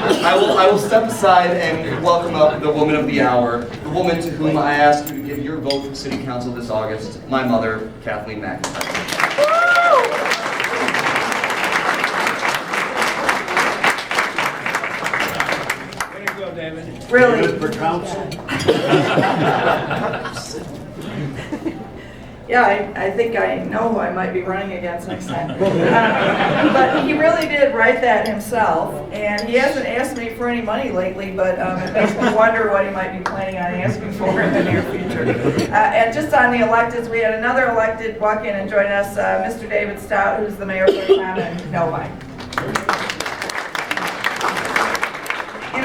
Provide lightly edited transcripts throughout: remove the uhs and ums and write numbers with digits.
I will step aside and welcome up the woman of the hour, the woman to whom I ask you to give your vote for City Council this August, my mother, Kathleen McIntyre. Way to go, David. Really? For council? Yeah, I think I know who I might be running against next time. But he really did write that himself, and he hasn't asked me for any money lately, but it makes me wonder what he might be planning on asking for in the near future. And just on the electeds, we had another elected walk in and join us, Mr. David Stout, who's the mayor of the town in Novi. In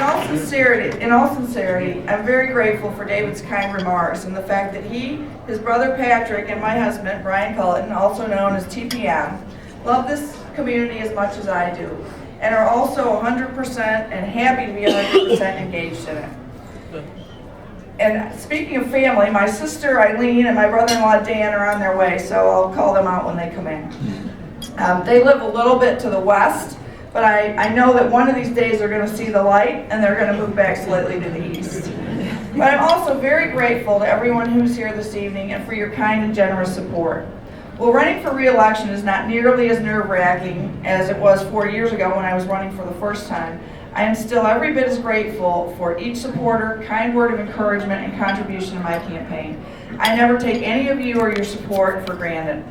all sincerity, I'm very grateful for David's kind remarks and the fact that he, his brother Patrick, and my husband, Brian Culleton, also known as TPM, love this community as much as I do, and are also 100% and happy to be 100% engaged in it. And speaking of family, my sister Eileen and my brother-in-law Dan are on their way, so I'll call them out when they come in. They live a little bit to the west, but I know that one of these days they're going to see the light and they're going to move back slightly to the east. But I'm also very grateful to everyone who's here this evening and for your kind and generous support. Well, running for re-election is not nearly as nerve-wracking as it was 4 years ago when I was running for the first time. I am still every bit as grateful for each supporter, kind word of encouragement, and contribution to my campaign. I never take any of you or your support for granted.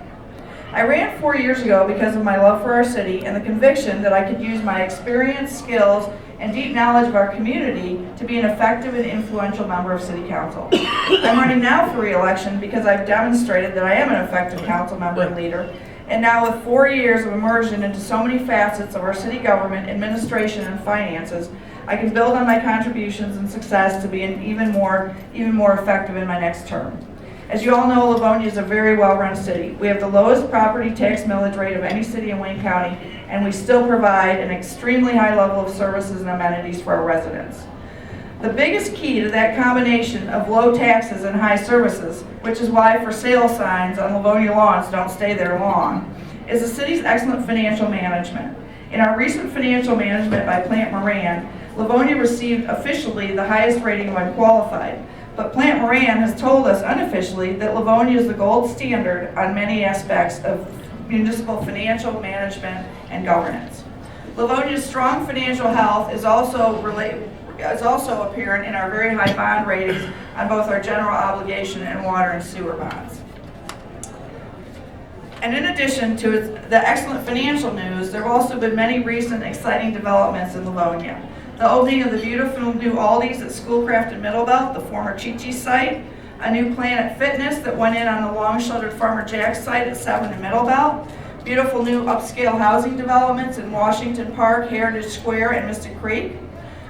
I ran 4 years ago because of my love for our city and the conviction that I could use my experience, skills, and deep knowledge of our community to be an effective and influential member of City Council. I'm running now for re-election because I've demonstrated that I am an effective council member and leader, and now with 4 years of immersion into so many facets of our city government, administration, and finances, I can build on my contributions and success to be even more effective in my next term. As you all know, Livonia is a very well-run city. We have the lowest property tax millage rate of any city in Wayne County, and we still provide an extremely high level of services and amenities for our residents. The biggest key to that combination of low taxes and high services, which is why for sale signs on Livonia lawns don't stay there long, is the city's excellent financial management. In our recent financial management by Plant Moran, Livonia received officially the highest rating when qualified. But Plant Moran has told us unofficially that Livonia is the gold standard on many aspects of municipal financial management and governance. Livonia's strong financial health is also apparent in our very high bond ratings on both our general obligation and water and sewer bonds. And in addition to the excellent financial news, there have also been many recent exciting developments in Livonia. The opening of the beautiful new Aldi's at Schoolcraft in Middlebelt, the former Chi-Chi's site, a new Planet Fitness that went in on the long-shouldered Farmer Jack's site at 7 in Middlebelt, beautiful new upscale housing developments in Washington Park, Heritage Square, and Mystic Creek,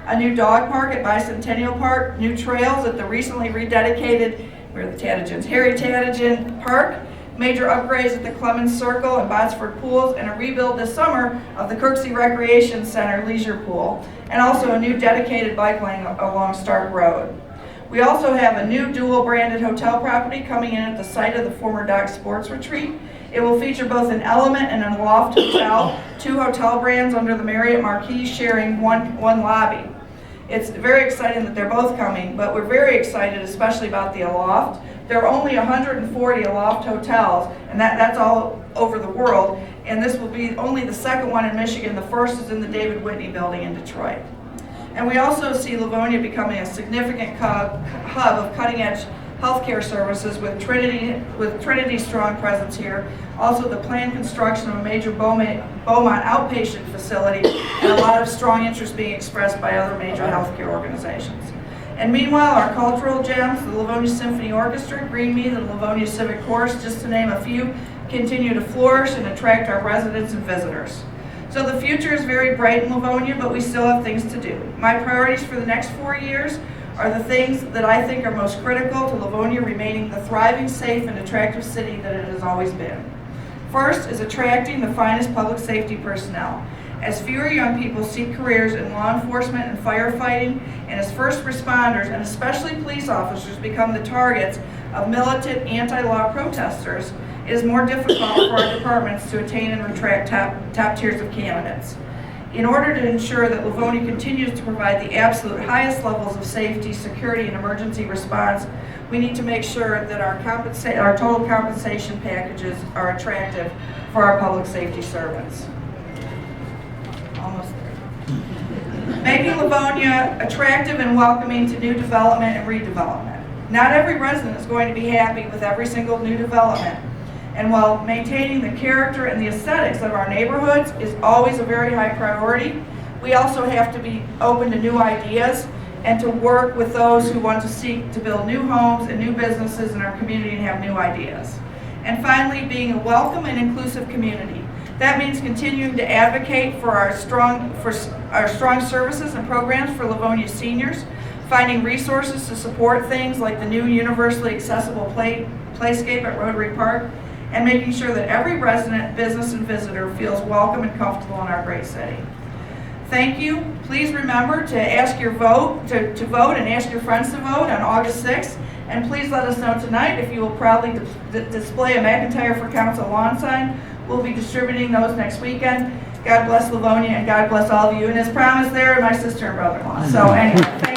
a new dog park at Bicentennial Park, new trails at the recently rededicated, Harry Tadigan Park, major upgrades at the Clemens Circle and Botsford Pools, and a rebuild this summer of the Kirksey Recreation Center leisure pool, and also a new dedicated bike lane along Stark Road. We also have a new dual-branded hotel property coming in at the site of the former Dock Sports Retreat. It will feature both an Element and a Loft hotel, two hotel brands under the Marriott Marquis sharing one lobby. It's very exciting that they're both coming, but we're very excited especially about the Aloft. There are only 140 Aloft hotels, and that's all over the world, and this will be only the second one in Michigan. The first is in the David Whitney building in Detroit. And we also see Livonia becoming a significant hub of cutting-edge healthcare services with Trinity's strong presence here. Also the planned construction of a major Beaumont outpatient facility, and a lot of strong interest being expressed by other major healthcare organizations. And meanwhile, our cultural gems, the Livonia Symphony Orchestra, Green Mead, and the Livonia Civic Chorus, just to name a few, continue to flourish and attract our residents and visitors. So the future is very bright in Livonia, but we still have things to do. My priorities for the next 4 years are the things that I think are most critical to Livonia remaining the thriving, safe, and attractive city that it has always been. First is attracting the finest public safety personnel. As fewer young people seek careers in law enforcement and firefighting, and as first responders, and especially police officers, become the targets of militant anti-law protesters, it is more difficult for our departments to attain and attract top tiers of candidates. In order to ensure that Livonia continues to provide the absolute highest levels of safety, security, and emergency response, we need to make sure that our total compensation packages are attractive for our public safety servants. Almost there. Making Livonia attractive and welcoming to new development and redevelopment. Not every resident is going to be happy with every single new development. And while maintaining the character and the aesthetics of our neighborhoods is always a very high priority, we also have to be open to new ideas and to work with those who want to seek to build new homes and new businesses in our community and have new ideas. And finally, being a welcome and inclusive community. That means continuing to advocate for our strong services and programs for Livonia seniors, finding resources to support things like the new universally accessible playscape at Rotary Park, and making sure that every resident, business, and visitor feels welcome and comfortable in our great city. Thank you. Please remember to ask your vote, to vote and ask your friends to vote on August 6th. And please let us know tonight if you will proudly display a McIntyre for Council lawn sign. We'll be distributing those next weekend. God bless Livonia and God bless all of you. And as promised, there are my sister and brother-in-law. So anyway.